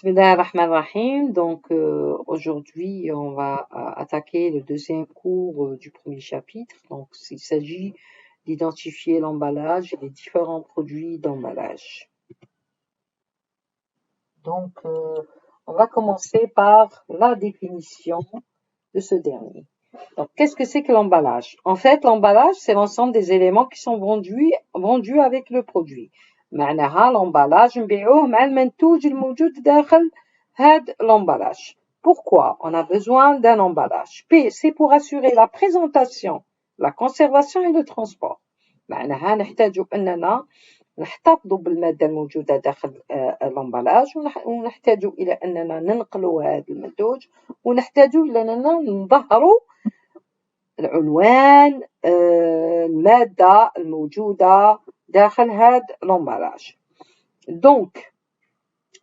Bismillahirrahmanirrahim. Donc aujourd'hui, on va attaquer le deuxième cours du premier chapitre. Donc il s'agit d'identifier l'emballage et les différents produits d'emballage. Donc on va commencer par la définition de ce dernier. Donc qu'est-ce que c'est que l'emballage? En fait, l'emballage, c'est l'ensemble des éléments qui sont vendus avec le produit. معناها l'emballage نبيعوه مع المنتوج الموجود داخل هاد l'emballage. Pourquoi on a besoin d'un emballage? P, c'est pour assurer la présentation, la conservation et le transport. معناها نحتاج أننا نحتفظ بالمادة الموجودة داخل الأمبلاج ونحتاج إلى أننا ننقلوا هذا المنتوج ونحتاج إلى أننا نظهروا العنوان المادة الموجودة داخل هذا l'emballage. Donc,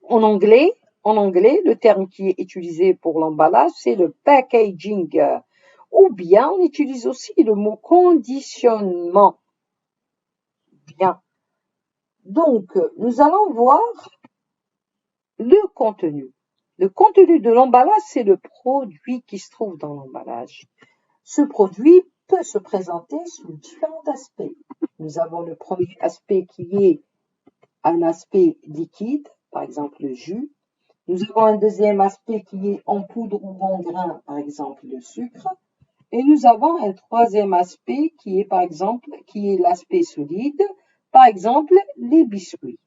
en anglais, le terme qui est utilisé pour l'emballage, c'est le packaging. Ou bien, on utilise aussi le mot conditionnement. Bien. Donc, nous allons voir le contenu. Le contenu de l'emballage, c'est le produit qui se trouve dans l'emballage. Ce produit peut se présenter sous différents aspects. Nous avons le premier aspect qui est un aspect liquide, par exemple le jus. Nous avons un deuxième aspect qui est en poudre ou en grain, par exemple le sucre. Et nous avons un troisième aspect qui est, par exemple, l'aspect solide, par exemple les biscuits.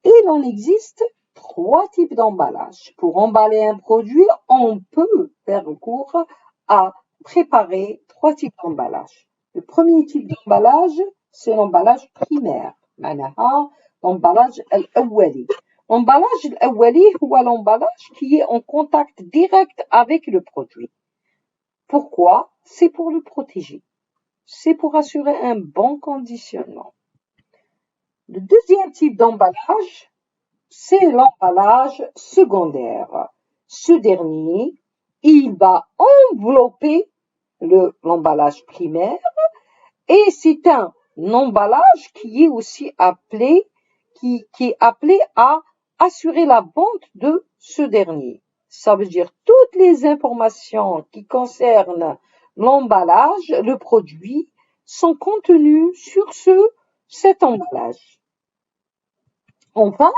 Il en existe 3 types d'emballage. Pour emballer un produit, on peut faire recours à préparer 3 types d'emballage. Le premier type d'emballage, c'est l'emballage primaire. معناها l'emballage الأولي. L'emballage الأولي هو l'emballage qui est en contact direct avec le produit. Pourquoi? C'est pour le protéger. C'est pour assurer un bon conditionnement. Le deuxième type d'emballage, c'est l'emballage secondaire. Ce dernier, il va envelopper l'emballage primaire et c'est un emballage qui est aussi appelé, qui est appelé à assurer la vente de ce dernier. Ça veut dire toutes les informations qui concernent l'emballage, le produit, sont contenues sur cet emballage. Enfin,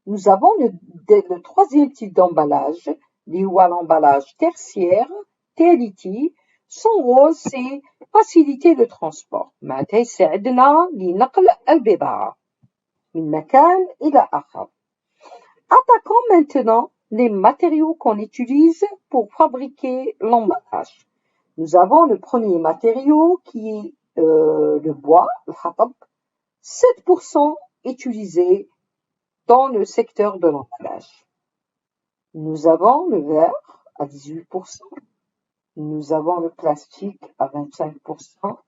nous avons le troisième type d'emballage, l'emballage tertiaire, TLT. Son rôle, c'est faciliter le transport. معناتها يساعدنا لنقل البضاعة من مكان إلى آخر. Attaquons maintenant les matériaux qu'on utilise pour fabriquer l'emballage. Nous avons le premier matériau qui est le bois, le hatab, 7% utilisé dans le secteur de l'emballage. Nous avons le verre à 18%, nous avons le plastique à 25%,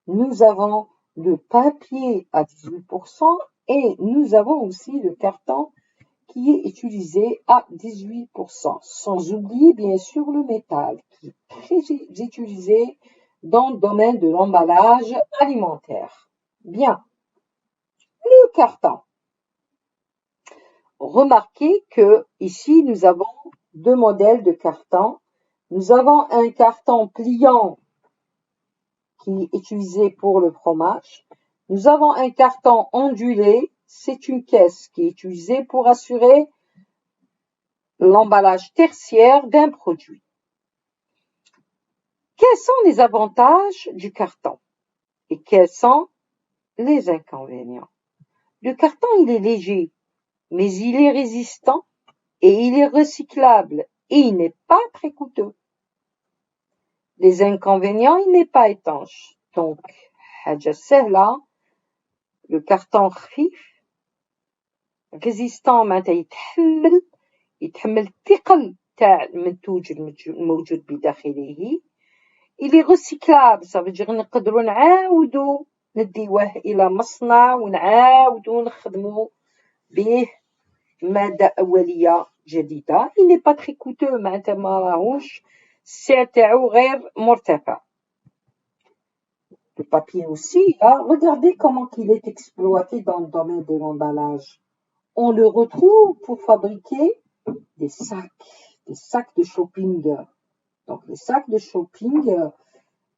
nous avons le papier à 18% et nous avons aussi le carton qui est utilisé à 18%, sans oublier bien sûr le métal qui est très utilisé dans le domaine de l'emballage alimentaire. Bien, le carton. Remarquez que ici nous avons 2 modèles de carton. Nous avons un carton pliant qui est utilisé pour le fromage. Nous avons un carton ondulé. C'est une caisse qui est utilisée pour assurer l'emballage tertiaire d'un produit. Quels sont les avantages du carton et quels sont les inconvénients? Le carton, il est léger, mais il est résistant et il est recyclable et il n'est pas très coûteux. Les inconvénients, il n'est pas étanche. Donc, حاجة سهلة, le carton خفيف, résistant معناتها يتحمل الثقل تاع المنتوج الموجود بداخله. Il est recyclable, ça veut dire نقدروا نعاودوا نديوه إلى مصنع ونعاودوا نخدموا به مادة أولية جديدة. Il n'est pas très coûteux, معناتها ما راهوش السعر تاعو غير مرتفع. Le papier aussi, là, regardez comment il est exploité dans le domaine de l'emballage. on le retrouve pour fabriquer des sacs de shopping. Donc les sacs de shopping,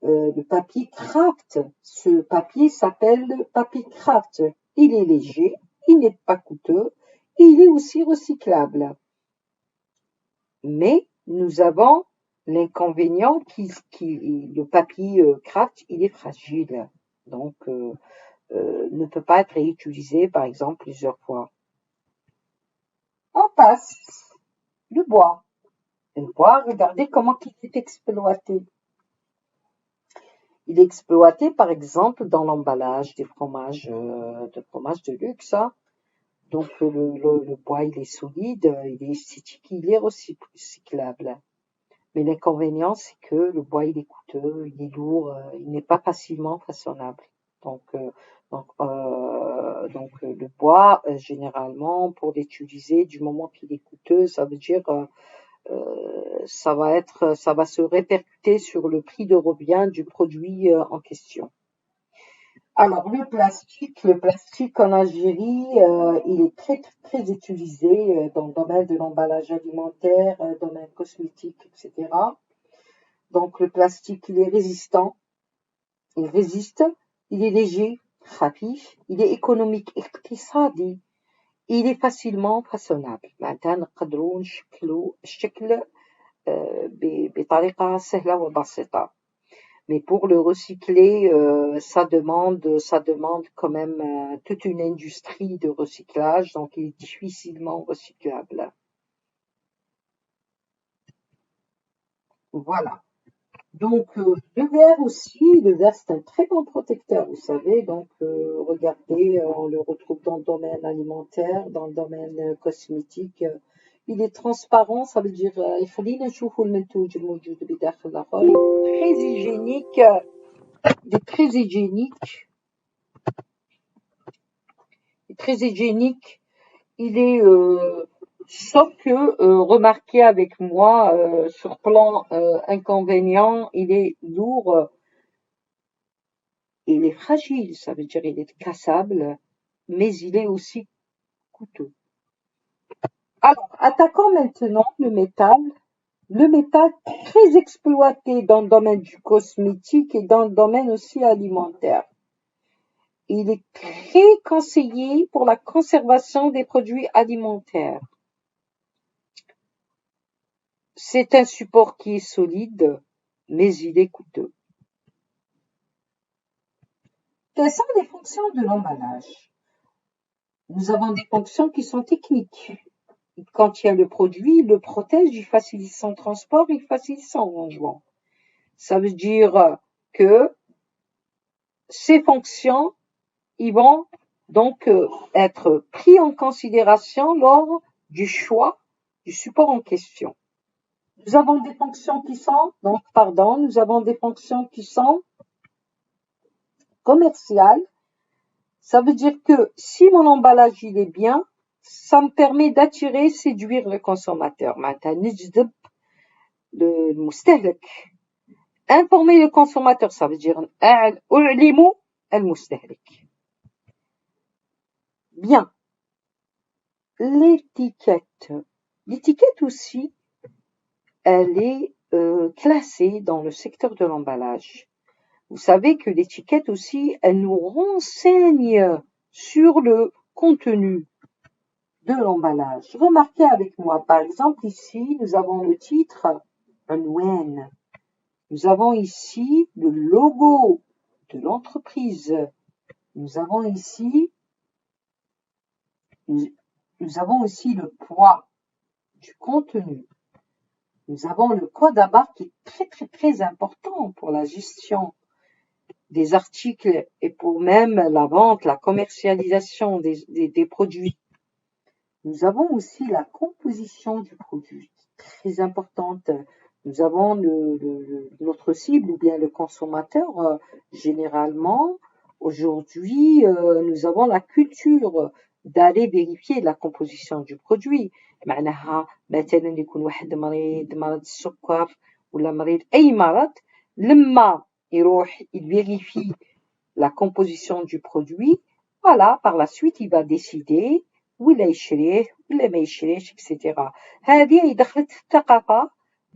le papier Kraft. Ce papier s'appelle le papier Kraft. Il est léger, il n'est pas coûteux, et il est aussi recyclable. Mais nous avons l'inconvénient le papier Kraft, il est fragile. Donc, ne peut pas être réutilisé, par exemple, plusieurs fois. On passe le bois. Le bois, regardez comment il est exploité. Il est exploité, par exemple, dans l'emballage des fromages, de luxe. Hein. Donc, le bois, il est solide, il est esthétique, il est recyclable. Mais l'inconvénient, c'est que le bois, il est coûteux, il est lourd, il n'est pas facilement façonnable. Donc, le bois, généralement, pour l'utiliser, du moment qu'il est coûteux, ça veut dire ça va se répercuter sur le prix de revient du produit en question. Alors le plastique en Algérie, il est très utilisé dans le domaine de l'emballage alimentaire, domaine cosmétique, etc. Donc le plastique, il est résistant, il résiste, il est léger, rapide, il est économique, اقتصادي, il est facilement façonnable. معناتها نقدروا نشكلوا الشكل بطريقة سهلة وبسيطة. Mais pour le recycler, ça demande quand même toute une industrie de recyclage, donc il est difficilement recyclable. Voilà. Donc le verre aussi, le verre c'est un très bon protecteur, vous savez. Donc regardez, on le retrouve dans le domaine alimentaire, dans le domaine cosmétique. Il est transparent, ça veut dire يخلينا نشوفوا المنتوج الموجود بداخل الآخر. Très hygiénique. Il est très hygiénique. Il est, sauf que, remarquez avec moi, sur plan inconvénient, il est lourd, il est fragile, ça veut dire il est cassable, mais il est aussi coûteux. Alors, attaquons maintenant le métal. Le métal très exploité dans le domaine du cosmétique et dans le domaine aussi alimentaire. Il est très conseillé pour la conservation des produits alimentaires. C'est un support qui est solide, mais il est coûteux. Quelles sont les fonctions de l'emballage? Nous avons des fonctions qui sont techniques. Quand il y a le produit, il le protège, il facilite son transport, il facilite son rangement. Ça veut dire que ces fonctions, ils vont donc être pris en considération lors du choix du support en question. Nous avons des fonctions qui sont, commerciales. Ça veut dire que si mon emballage il est bien, ça me permet d'attirer, séduire le consommateur. Le مستهلك. Informer le consommateur, ça veut dire أعلم المستهلك. Bien. L'étiquette. L'étiquette aussi, elle est classée dans le secteur de l'emballage. Vous savez que l'étiquette aussi, elle nous renseigne sur le contenu de l'emballage. Remarquez avec moi, par exemple, ici, nous avons le titre Unwen. Nous avons ici le logo de l'entreprise. Nous avons ici aussi le poids du contenu. Nous avons le code à barre qui est très important pour la gestion des articles et pour même la vente, la commercialisation des produits. Nous avons aussi la composition du produit, très importante. Nous avons notre cible ou bien le consommateur. Généralement, aujourd'hui, nous avons la culture d'aller vérifier la composition du produit. معناها مثلا يكون واحد مريض السكر ولا مريض أي مرض لما يروح il vérifie la composition du produit. Voilà, par la suite, il va décider ولا يشريه ولا ما يشريهش اكسيتيرا. هذه دخلت في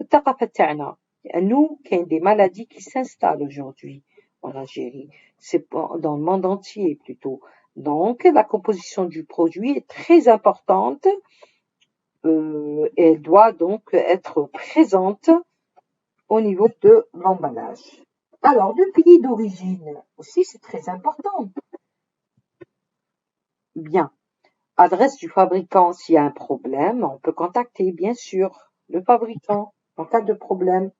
الثقافة تاعنا، لأنه كاين des maladies qui s'installent aujourd'hui en Algérie. C'est dans le monde entier plutôt. Donc, la composition du produit est très importante. Elle doit donc être présente au niveau de l'emballage. Alors, le pays d'origine aussi, c'est très important. Bien. Adresse du fabricant, s'il y a un problème, on peut contacter, bien sûr, le fabricant en cas de problème.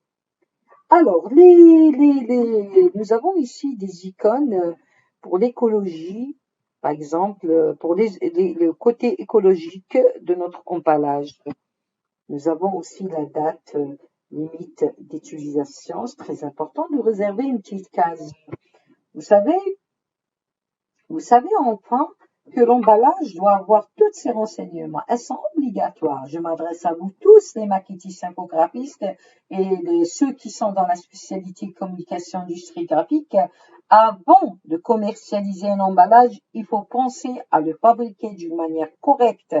Alors, nous avons ici des icônes pour l'écologie, par exemple, pour le côté écologique de notre emballage. Nous avons aussi la date limite d'utilisation. C'est très important de réserver une petite case. Vous savez enfin que l'emballage doit avoir tous ces renseignements. Elles sont obligatoires. Je m'adresse à vous tous, les maquettistes infographistes et ceux qui sont dans la spécialité communication industrie graphique. Avant de commercialiser un emballage, il faut penser à le fabriquer d'une manière correcte.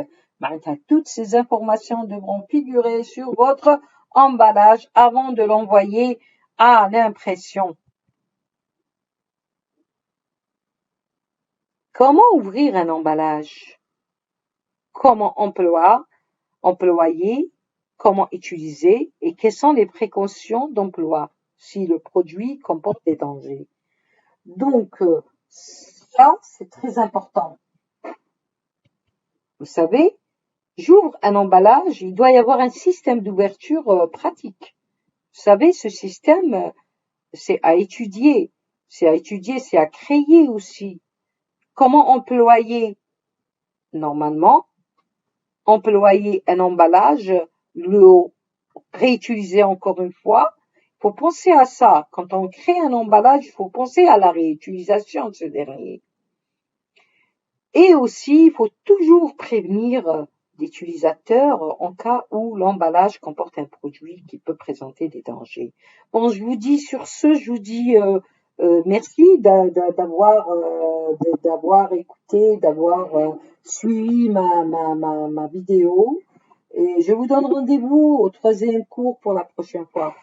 Toutes ces informations devront figurer sur votre emballage avant de l'envoyer à l'impression. Comment ouvrir un emballage? Comment employer? Comment utiliser? Et quelles sont les précautions d'emploi si le produit comporte des dangers? Donc, ça, c'est très important. Vous savez, j'ouvre un emballage, il doit y avoir un système d'ouverture pratique. Vous savez, ce système, c'est à étudier, c'est à créer aussi. Comment employer? Normalement, employer un emballage, le réutiliser encore une fois. Il faut penser à ça. Quand on crée un emballage, il faut penser à la réutilisation de ce dernier. Et aussi, il faut toujours prévenir l'utilisateur en cas où l'emballage comporte un produit qui peut présenter des dangers. Bon, je vous dis merci d'avoir écouté, d'avoir suivi ma vidéo. Et je vous donne rendez-vous au 3e cours pour la prochaine fois.